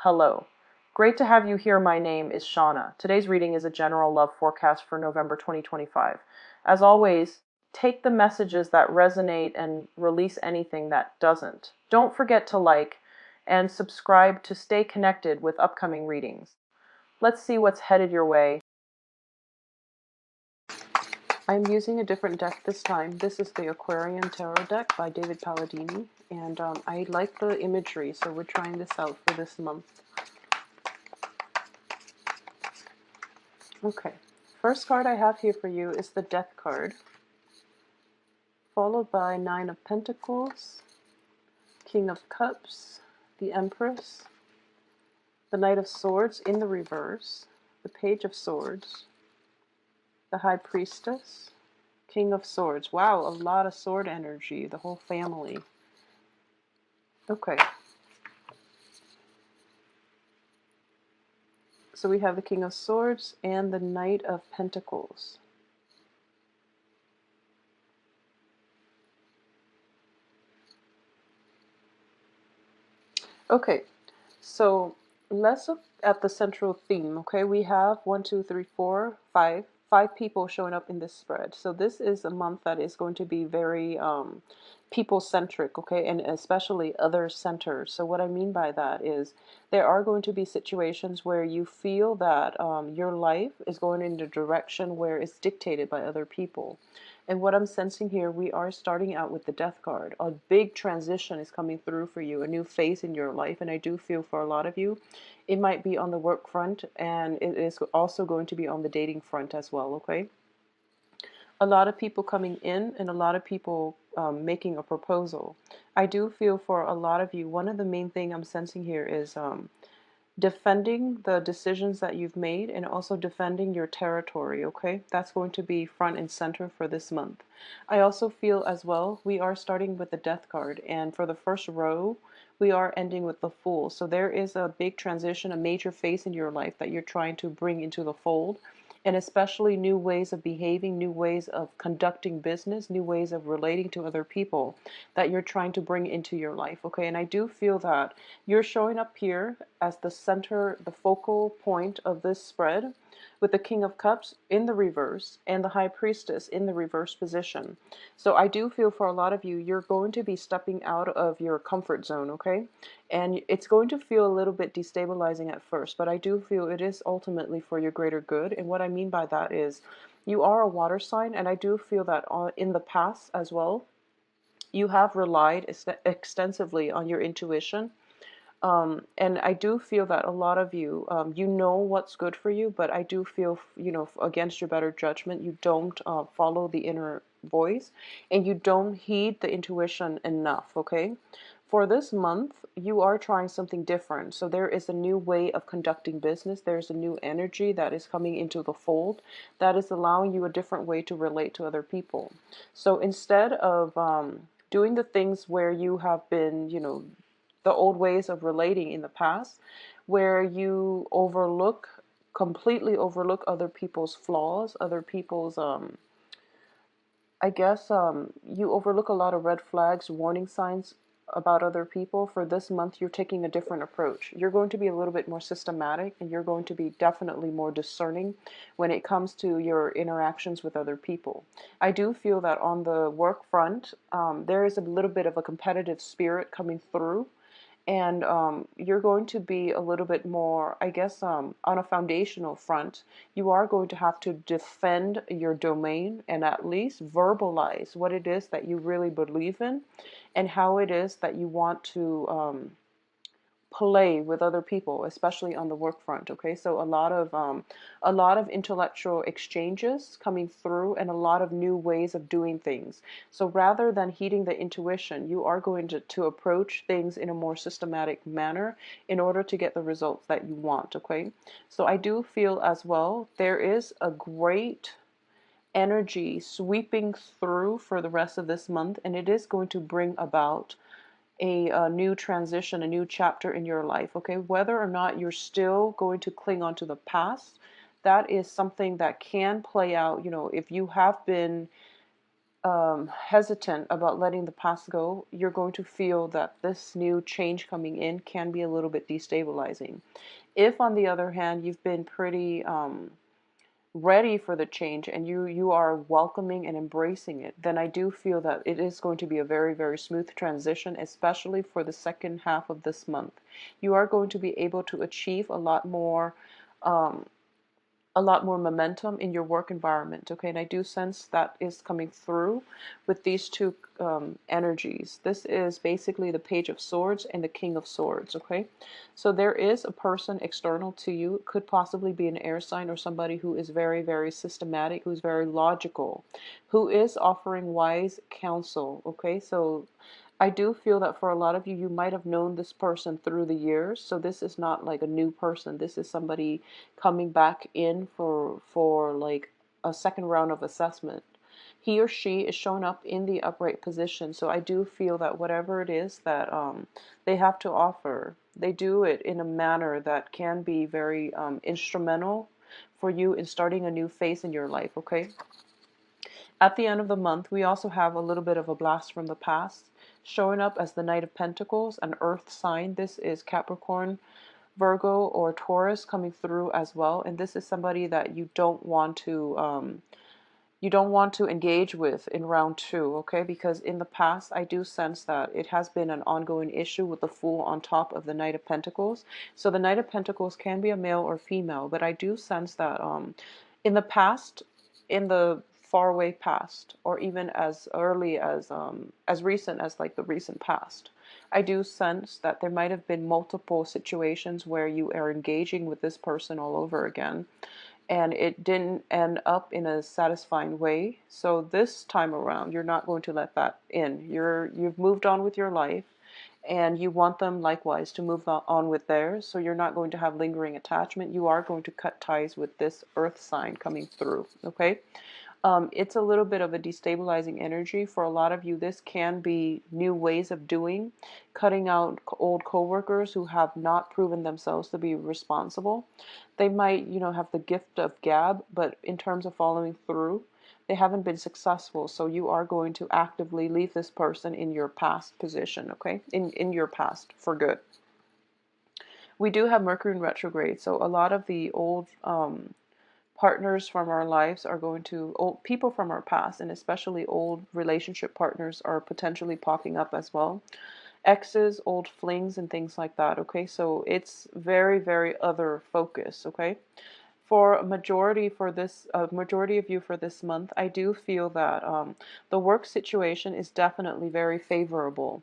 Hello. Great to have you here. My name is Shauna. Today's reading is a general love forecast for November 2025. As always, take the messages that resonate and release anything that doesn't. Don't forget to like and subscribe to stay connected with upcoming readings. Let's see what's headed your way. I'm using a different deck this time. This is the Aquarian Tarot deck by David Palladini, and I like the imagery, so we're trying this out for this month. Okay, first card I have here for you is the Death card, followed by Nine of Pentacles, King of Cups, the Empress, the Knight of Swords in the reverse, the Page of Swords, the High Priestess, King of Swords. Wow, a lot of sword energy, the whole family. Okay. So we have the King of Swords and the Knight of Pentacles. Okay, so let's look at the central theme. Okay, we have 5 people showing up in this spread. So this is a month that is going to be very people-centric, okay, and especially other-centered. So what I mean by that is there are going to be situations where you feel that your life is going in a direction where it's dictated by other people. And what I'm sensing here, we are starting out with the Death card. A big transition is coming through for you, a new phase in your life. And I do feel for a lot of you, it might be on the work front, and it is also going to be on the dating front as well, okay? A lot of people coming in and a lot of people making a proposal. I do feel for a lot of you, one of the main thing I'm sensing here is defending the decisions that you've made and also defending your territory, okay? That's going to be front and center for this month. I also feel as well, we are starting with the Death card, and for the first row, we are ending with the Fool. So there is a big transition, a major phase in your life that you're trying to bring into the fold, and especially new ways of behaving, new ways of conducting business, new ways of relating to other people that you're trying to bring into your life, okay? And I do feel that you're showing up here as the center, the focal point of this spread, with the King of Cups in the reverse and the High Priestess in the reverse position. So I do feel for a lot of you, you're going to be stepping out of your comfort zone, okay? And it's going to feel a little bit destabilizing at first, but I do feel it is ultimately for your greater good. And what I mean by that is you are a water sign, and I do feel that in the past as well, you have relied extensively on your intuition. And I do feel that a lot of you, you know what's good for you, but I do feel, against your better judgment, you don't follow the inner voice and you don't heed the intuition enough, okay? For this month, you are trying something different. So there is a new way of conducting business. There's a new energy that is coming into the fold that is allowing you a different way to relate to other people. So instead of doing the things where you have been, the old ways of relating in the past, where you completely overlook other people's flaws, other people's, I guess, you overlook a lot of red flags, warning signs about other people. For this month, you're taking a different approach. You're going to be a little bit more systematic, and you're going to be definitely more discerning when it comes to your interactions with other people. I do feel that on the work front, there is a little bit of a competitive spirit coming through. And you're going to be a little bit more, I guess, on a foundational front, you are going to have to defend your domain and at least verbalize what it is that you really believe in and how it is that you want to play with other people, especially on the work front. Okay, so a lot of intellectual exchanges coming through and a lot of new ways of doing things. So rather than heeding the intuition, you are going to approach things in a more systematic manner in order to get the results that you want. Okay, so I do feel as well there is a great energy sweeping through for the rest of this month, and it is going to bring about a new transition, a new chapter in your life, okay? Whether or not you're still going to cling on to the past, that is something that can play out, if you have been hesitant about letting the past go, you're going to feel that this new change coming in can be a little bit destabilizing. If, on the other hand, you've been pretty ready for the change and you are welcoming and embracing it, then I do feel that it is going to be a very, very smooth transition, especially for the second half of this month. You are going to be able to achieve um, a lot more momentum in your work environment. Okay, and I do sense that is coming through with these two energies. This is basically the Page of Swords and the King of Swords. Okay, so there is a person external to you. It could possibly be an air sign or somebody who is very, very systematic, who's very logical, who is offering wise counsel. Okay, so I do feel that for a lot of you, you might have known this person through the years. So this is not like a new person. This is somebody coming back in for like a second round of assessment. He or she is showing up in the upright position. So I do feel that whatever it is that they have to offer, they do it in a manner that can be very instrumental for you in starting a new phase in your life. Okay. At the end of the month, we also have a little bit of a blast from the past showing up as the Knight of Pentacles, an earth sign. This is Capricorn, Virgo, or Taurus coming through as well. And this is somebody that you don't want to engage with in round two, okay? Because in the past, I do sense that it has been an ongoing issue with the Fool on top of the Knight of Pentacles. So the Knight of Pentacles can be a male or female, but I do sense that in the past, in the faraway past, or even as early as recent as like the recent past, I do sense that there might have been multiple situations where you are engaging with this person all over again and it didn't end up in a satisfying way. So this time around, you're not going to let that in. You've moved on with your life and you want them likewise to move on with theirs. So you're not going to have lingering attachment. You are going to cut ties with this earth sign coming through, okay? It's a little bit of a destabilizing energy for a lot of you. This can be new ways of doing, cutting out old coworkers who have not proven themselves to be responsible. They might, have the gift of gab, but in terms of following through, they haven't been successful. So you are going to actively leave this person in your past position, okay? In your past for good. We do have Mercury in retrograde, so a lot of the old partners from our lives are going to, old people from our past, and especially old relationship partners are potentially popping up as well. Exes, old flings, and things like that. Okay, so it's very, very other focus. Okay, for a majority of you for this month, I do feel that the work situation is definitely very favorable.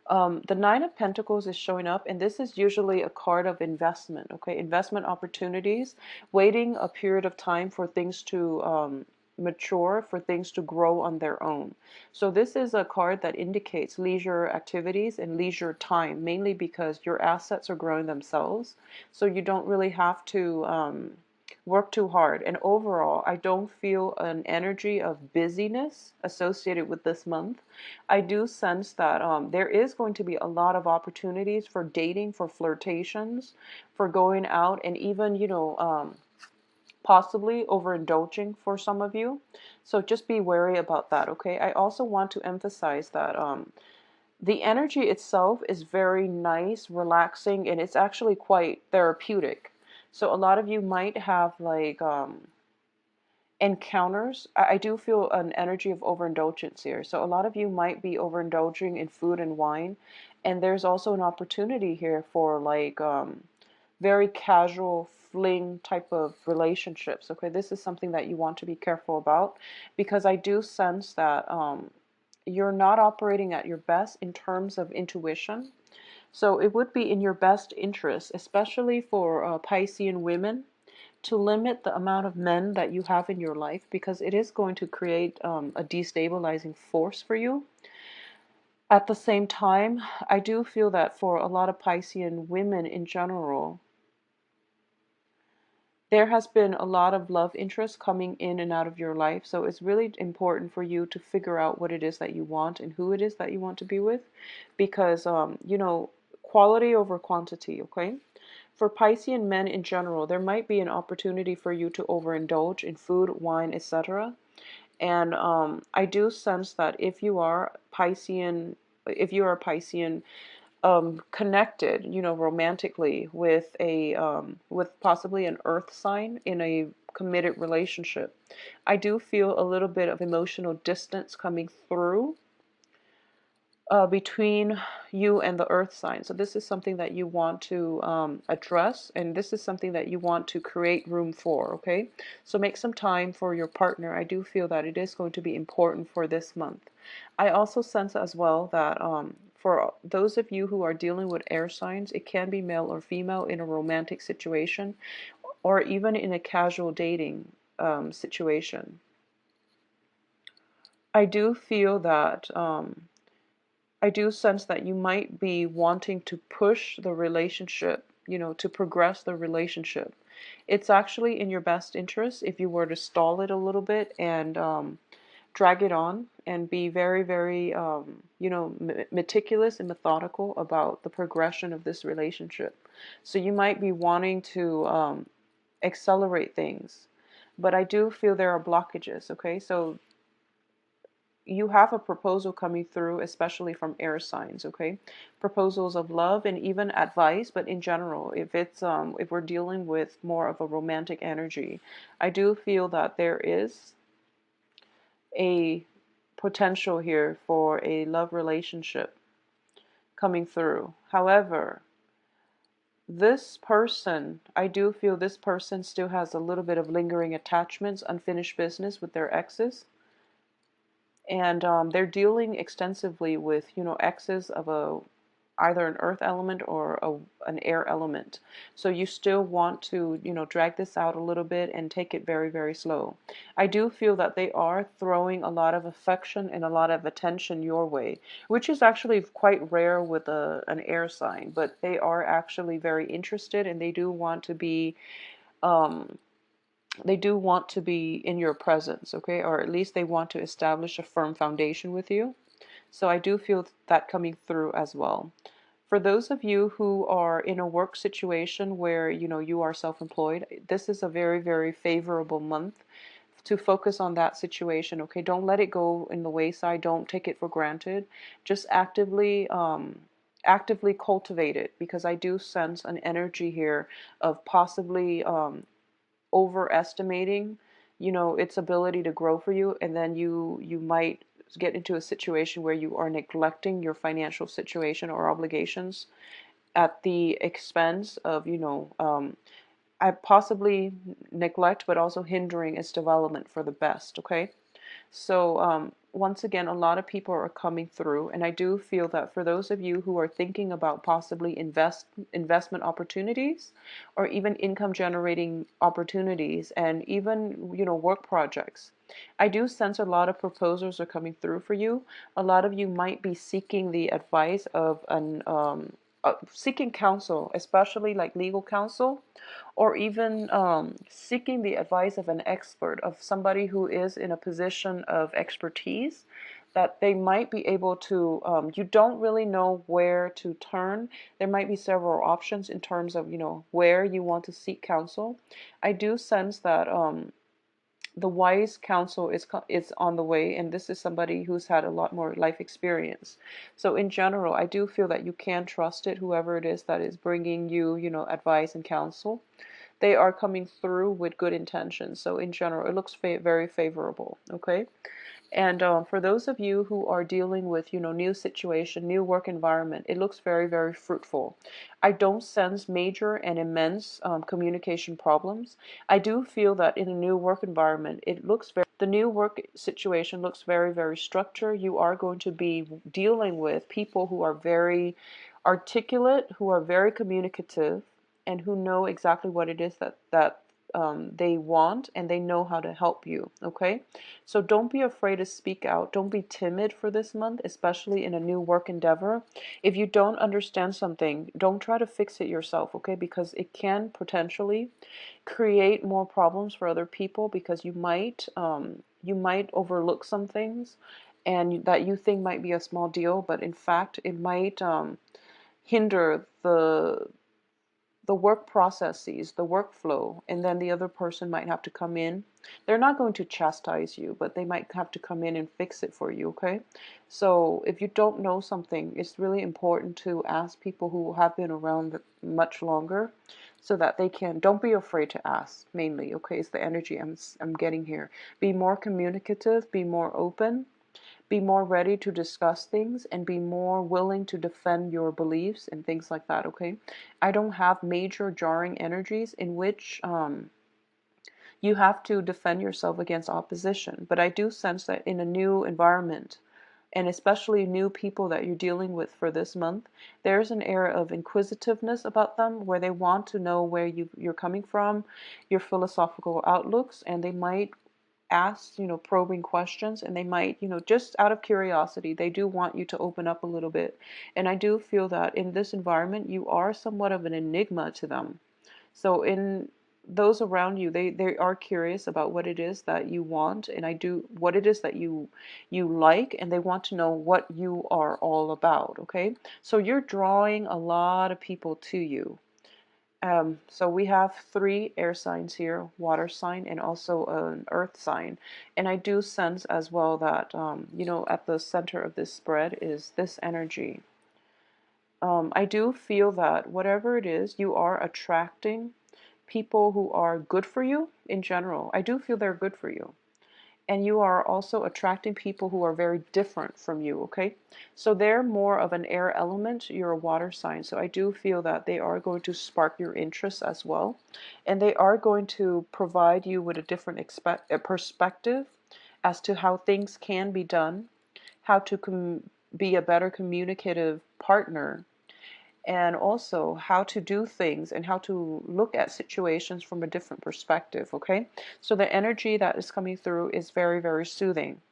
The Nine of Pentacles is showing up, and this is usually a card of investment, okay? Investment opportunities, waiting a period of time for things to mature, for things to grow on their own. So this is a card that indicates leisure activities and leisure time, mainly because your assets are growing themselves. So you don't really have to work too hard. And overall, I don't feel an energy of busyness associated with this month. I do sense that there is going to be a lot of opportunities for dating, for flirtations, for going out, and even, possibly overindulging for some of you. So just be wary about that, okay? I also want to emphasize that the energy itself is very nice, relaxing, and it's actually quite therapeutic. So a lot of you might have like encounters. I do feel an energy of overindulgence here. So a lot of you might be overindulging in food and wine, and there's also an opportunity here for like very casual fling type of relationships. Okay, this is something that you want to be careful about because I do sense that you're not operating at your best in terms of intuition. So it would be in your best interest, especially for Piscean women, to limit the amount of men that you have in your life because it is going to create a destabilizing force for you. At the same time, I do feel that for a lot of Piscean women in general, there has been a lot of love interest coming in and out of your life. So it's really important for you to figure out what it is that you want and who it is that you want to be with because, quality over quantity, okay? For Piscean men in general, there might be an opportunity for you to overindulge in food, wine, etc. And I do sense that if you are Piscean, if you are Piscean, connected, romantically with a with possibly an earth sign in a committed relationship, I do feel a little bit of emotional distance coming through between you and the earth sign. So this is something that you want to address, and this is something that you want to create room for, okay? So make some time for your partner. I do feel that it is going to be important for this month. I also sense as well that for those of you who are dealing with air signs, it can be male or female in a romantic situation, or even in a casual dating situation. I do feel that I do sense that you might be wanting to push the relationship, to progress the relationship. It's actually in your best interest if you were to stall it a little bit and drag it on and be very, very, meticulous and methodical about the progression of this relationship. So you might be wanting to accelerate things, but I do feel there are blockages, okay? So you have a proposal coming through, especially from air signs, okay? Proposals of love and even advice, but in general, if we're dealing with more of a romantic energy, I do feel that there is a potential here for a love relationship coming through. However, this person, I do feel this person still has a little bit of lingering attachments, unfinished business with their exes. And they're dealing extensively with exes of either an earth element or an air element. So you still want to drag this out a little bit and take it very, very slow. I do feel that they are throwing a lot of affection and a lot of attention your way, which is actually quite rare with an air sign, but they are actually very interested, and um, they do want to be in your presence, okay? Or at least they want to establish a firm foundation with you. So I do feel that coming through as well. For those of you who are in a work situation where you are self-employed, this is a very, very favorable month to focus on that situation, okay? Don't let it go in the wayside. Don't take it for granted. Just actively cultivate it, because I do sense an energy here of possibly overestimating its ability to grow for you, and then you might get into a situation where you are neglecting your financial situation or obligations at the expense of I possibly neglect, but also hindering its development for the best, okay? So once again, a lot of people are coming through, and I do feel that for those of you who are thinking about possibly investment opportunities, or even income generating opportunities, and even work projects, I do sense a lot of proposals are coming through for you. A lot of you might be seeking the advice of an seeking counsel, especially like legal counsel, or even seeking the advice of an expert, of somebody who is in a position of expertise, that they might be able to, you don't really know where to turn. There might be several options in terms of, where you want to seek counsel. I do sense that the wise counsel is on the way, and this is somebody who's had a lot more life experience. So in general, I do feel that you can trust it, whoever it is that is bringing you, advice and counsel. They are coming through with good intentions. So in general, it looks very favorable. Okay. And for those of you who are dealing with, new situation, new work environment, it looks very, very fruitful. I don't sense major and immense communication problems. I do feel that in a new work environment, the new work situation looks very, very structured. You are going to be dealing with people who are very articulate, who are very communicative, and who know exactly what it is that they want, and they know how to help you. Okay. So don't be afraid to speak out. Don't be timid for this month, especially in a new work endeavor. If you don't understand something, don't try to fix it yourself, okay? Because it can potentially create more problems for other people, because you might overlook some things, and that you think might be a small deal, but in fact it might hinder the work processes, the workflow, and then the other person might have to come in. They're not going to chastise you, but they might have to come in and fix it for you, okay? So if you don't know something, it's really important to ask people who have been around much longer so that they can, don't be afraid to ask, mainly, okay? It's the energy I'm getting here. Be more communicative, be more open, be more ready to discuss things, and be more willing to defend your beliefs and things like that, okay? I don't have major jarring energies in which you have to defend yourself against opposition, but I do sense that in a new environment, and especially new people that you're dealing with for this month, there's an air of inquisitiveness about them where they want to know where you're coming from, your philosophical outlooks, and they might ask, probing questions, and they might, just out of curiosity, they do want you to open up a little bit. And I do feel that in this environment, you are somewhat of an enigma to them. So in those around you, they are curious about what it is that you want, and what it is that you like, and they want to know what you are all about, okay? So you're drawing a lot of people to you. So we have 3 air signs here, water sign and also an earth sign. And I do sense as well that, at the center of this spread is this energy. I do feel that whatever it is, you are attracting people who are good for you in general. I do feel they're good for you. And you are also attracting people who are very different from you, okay? So they're more of an air element, you're a water sign. So I do feel that they are going to spark your interest as well. And they are going to provide you with a different perspective as to how things can be done, how to be a better communicative partner, and also how to do things and how to look at situations from a different perspective, okay? So the energy that is coming through is very, very soothing.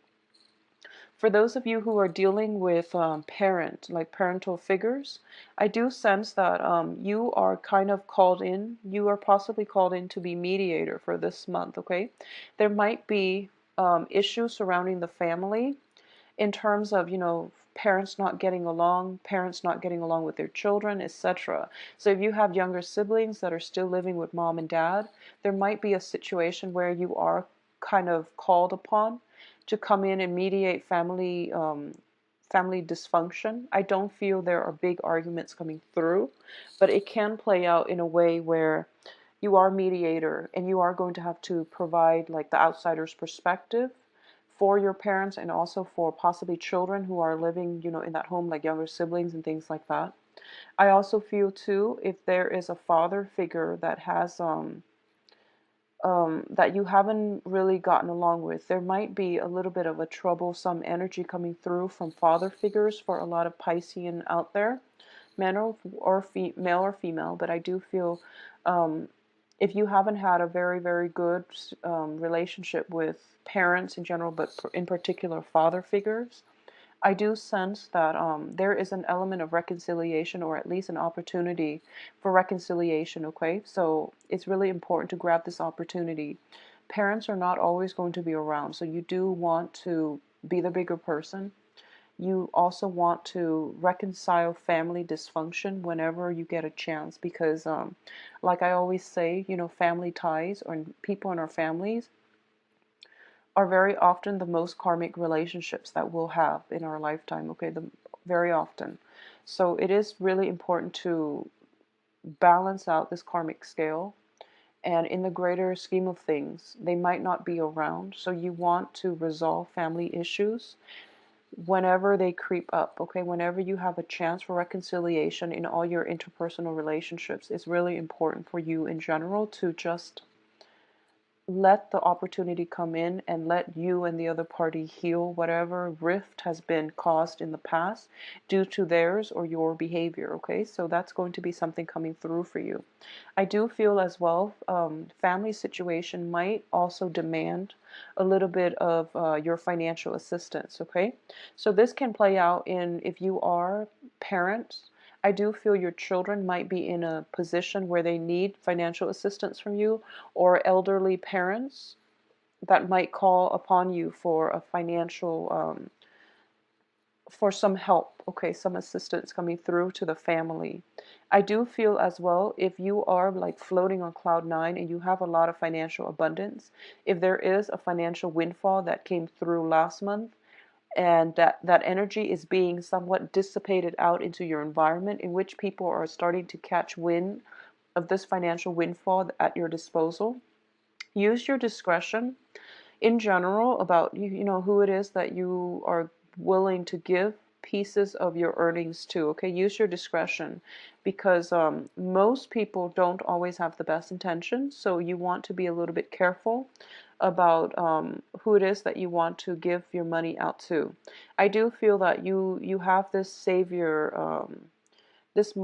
For those of you who are dealing with parental figures, I do sense that you are kind of called in, you are possibly called in to be mediator for this month, okay? There might be issues surrounding the family in terms of, parents not getting along, parents not getting along with their children, etc. So if you have younger siblings that are still living with mom and dad, there might be a situation where you are kind of called upon to come in and mediate family dysfunction. I don't feel there are big arguments coming through, but it can play out in a way where you are mediator and you are going to have to provide like the outsider's perspective for your parents and also for possibly children who are living, in that home, like younger siblings and things like that. I also feel too, if there is a father figure that has that you haven't really gotten along with, there might be a little bit of a troublesome energy coming through from father figures for a lot of Piscean out there, male or female. But I do feel if you haven't had a very, very good relationship with parents in general, but in particular father figures, I do sense that there is an element of reconciliation, or at least an opportunity for reconciliation, okay? So it's really important to grab this opportunity. Parents are not always going to be around, so you do want to be the bigger person. You also want to reconcile family dysfunction whenever you get a chance, because like I always say, family ties or people in our families are very often the most karmic relationships that we'll have in our lifetime, okay? Very often. So it is really important to balance out this karmic scale. And in the greater scheme of things, they might not be around. So you want to resolve family issues whenever they creep up, okay? Whenever you have a chance for reconciliation in all your interpersonal relationships, it's really important for you in general to just let the opportunity come in and let you and the other party heal whatever rift has been caused in the past due to theirs or your behavior, okay? So that's going to be something coming through for you. I do feel as well, family situation might also demand a little bit of your financial assistance, okay? So this can play out in, if you are parents, I do feel your children might be in a position where they need financial assistance from you, or elderly parents that might call upon you for a financial for some help, okay, some assistance coming through to the family. I do feel as well, if you are like floating on cloud nine and you have a lot of financial abundance, if there is a financial windfall that came through last month, and that energy is being somewhat dissipated out into your environment, in which people are starting to catch wind of this financial windfall at your disposal, use your discretion in general about you know who it is that you are willing to give pieces of your earnings to. Okay, use your discretion, because most people don't always have the best intentions, so you want to be a little bit careful about who it is that you want to give your money out to. I do feel that you have this savior, this